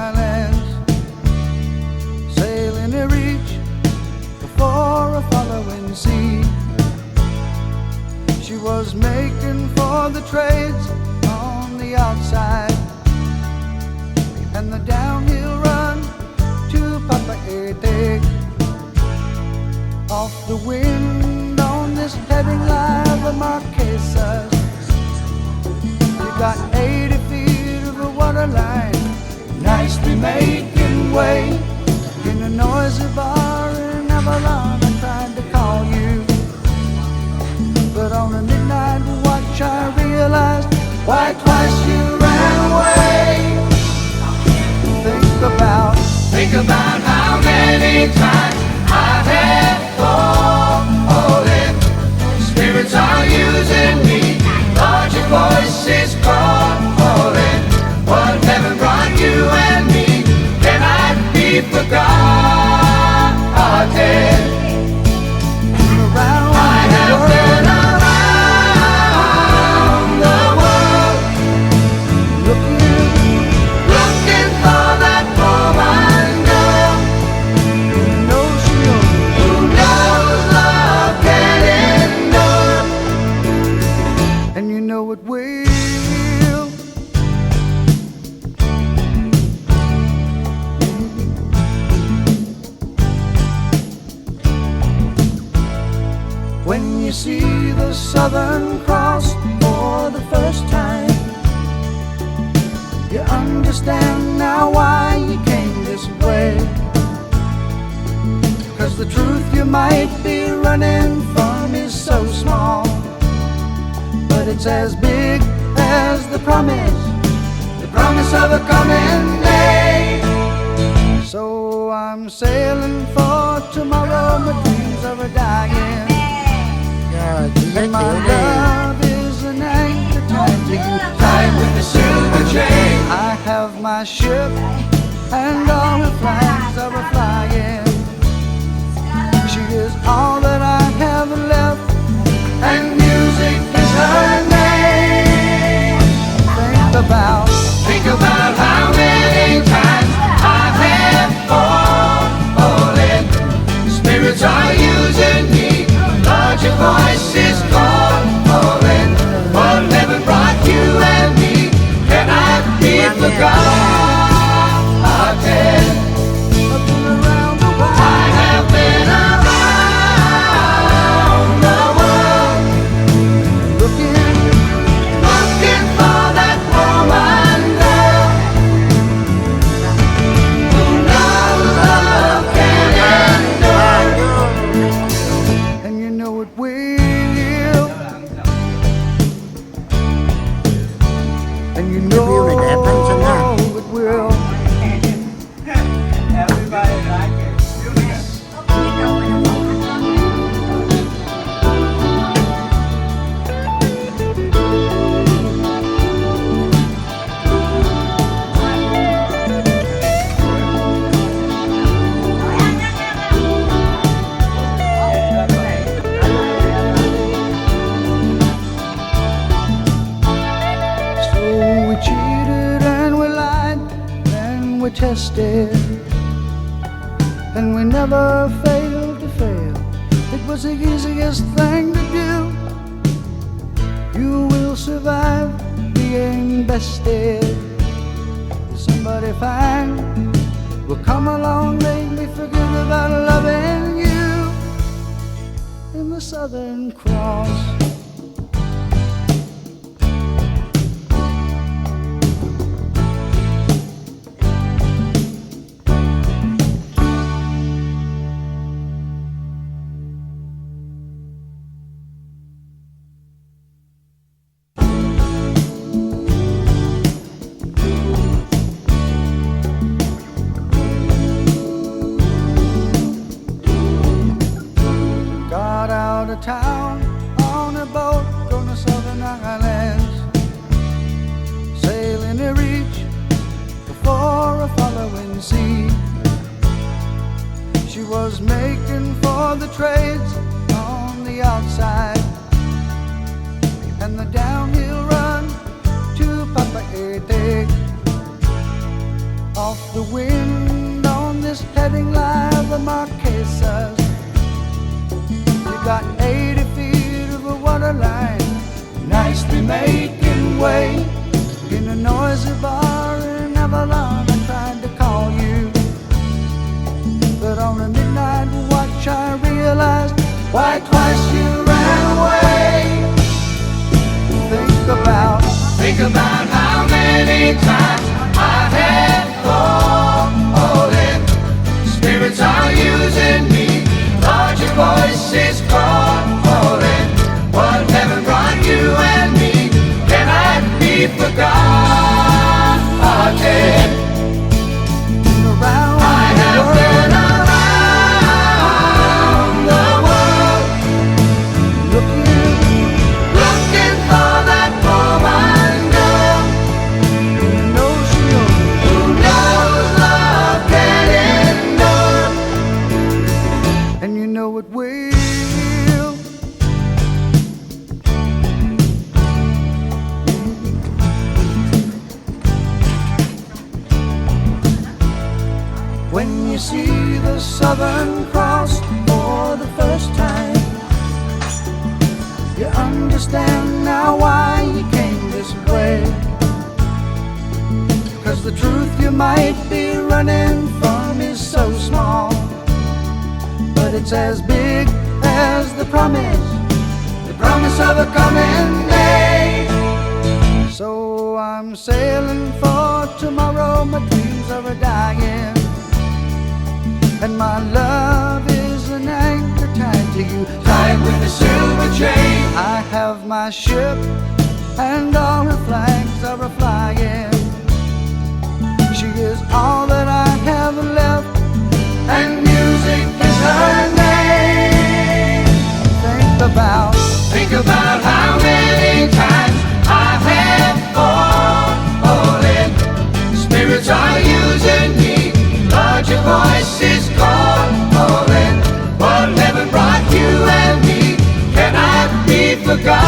islands, sailing to reach before a following sea. She was making for the trades on the outside and the downhill run to Papa Ete. Off the wind on this heading line of Marquesas, you got 80 feet of a water line, nicely making way in a noisy bar in Avalon. I tried to call you, but on a midnight watch I realized why twice you ran away. Think about how many times I've had fallen. Spirits are using me, Lord, your voice is calling. What heaven brought you and me cannot be forgotten. I have been around the world, looking for that woman girl who knows love can endure, and you know it will. When you see the Southern Cross for the first time, you understand now why you came this way. 'Cause the truth you might be running from is so small, but it's as big as the promise of a coming day. So I'm sailing for tomorrow, my dreams are dying, and my love is an anchor tied with the silver chain. I have my ship and all her flags are flying. She is all that I have left, and music is her name. Think about how many times I've had fallen. Spirits are using me, Lord, your voice is calling. What heaven brought you and me cannot be forgotten. I have been around the world, looking for that woman girl who knows love can endure, and you know it will, and you know it will. Everybody like it. So we cheated and we lied and we tested, and we never failed to fail. It was the easiest thing to do. You will survive being bested. Somebody fine will come along, make me forget about loving you in the Southern Cross. Got out of town on a boat, going to Southern Islands, sailing to reach before a following sea. She was making for the trades on the outside and the downhill run to Papa Ete. off the wind on this heading live of Marquesas. You got 80 feet of a water line, nicely making way in a noisy bar in Avalon. I tried to call you, but on a midnight watch I realized why twice you ran away. Think about how many times I had fallen. Spirits are using me, Lord, your voice is calling. What heaven brought you and me cannot be forgotten. I have been around the world, looking for that woman girl who knows love can endure, and you know it will. When you see the Southern Cross for the first time, you understand now why you came this way. 'Cause the truth you might be running from is so small, but it's as big as the promise of a coming day. So I'm sailing for tomorrow, my dreams are a-dying, and my love is an anchor tied to you, tied with a silver chain. I have my ship and all her flags are a-flying. She is all that I have left, and music is her name. Think about how many times I have fallen. Spirits are using me, Lord, your voice is calling. What heaven brought you and me cannot be forgotten.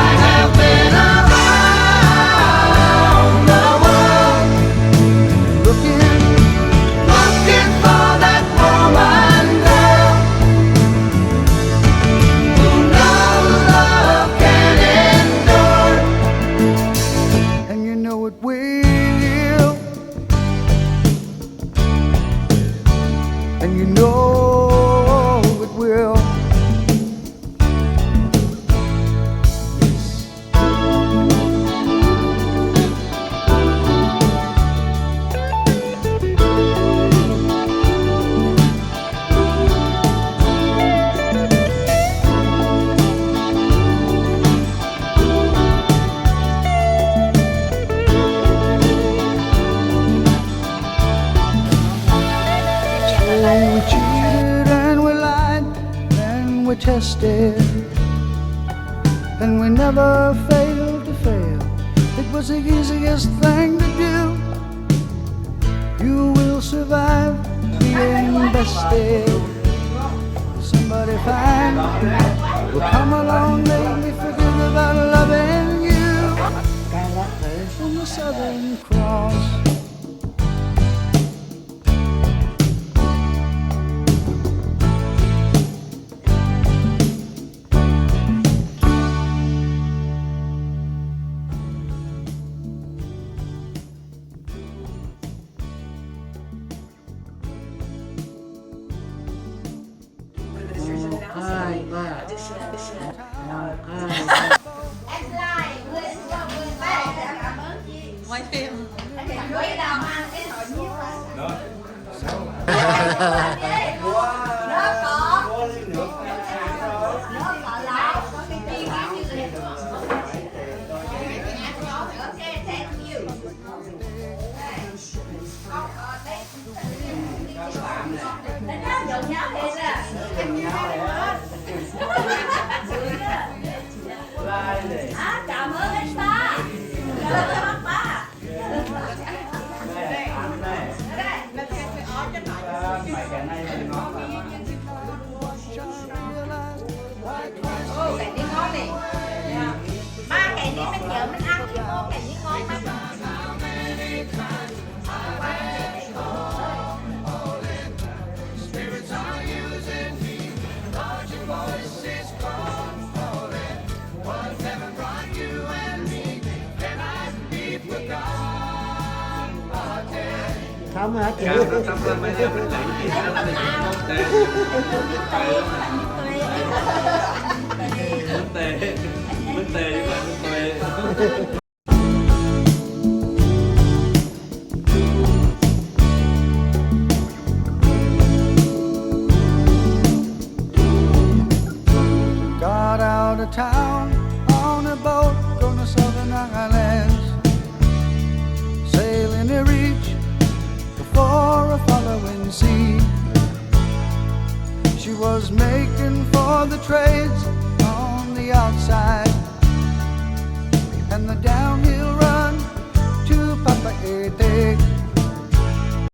I have been around the world, looking for that woman girl who knows love can endure, and you know it will, and you know it will. We cheated and we lied and we tested, and we never failed to fail. It was the easiest thing to do. You will survive being bested. Somebody fine will come along, make me forget about loving you. From the Southern Cross. Quay phim. Cảm ơn anh ba. Cảm ơn ba. Mày cái này thăm hả chị? Cao nó tắm lên mấy đứa mình lấy gì đó là nước tê nước tê chứ không phải nước tê. Got out of town on a boat going to Southern Islands, sailing to reach before a following sea. She was making for the trades on the outside,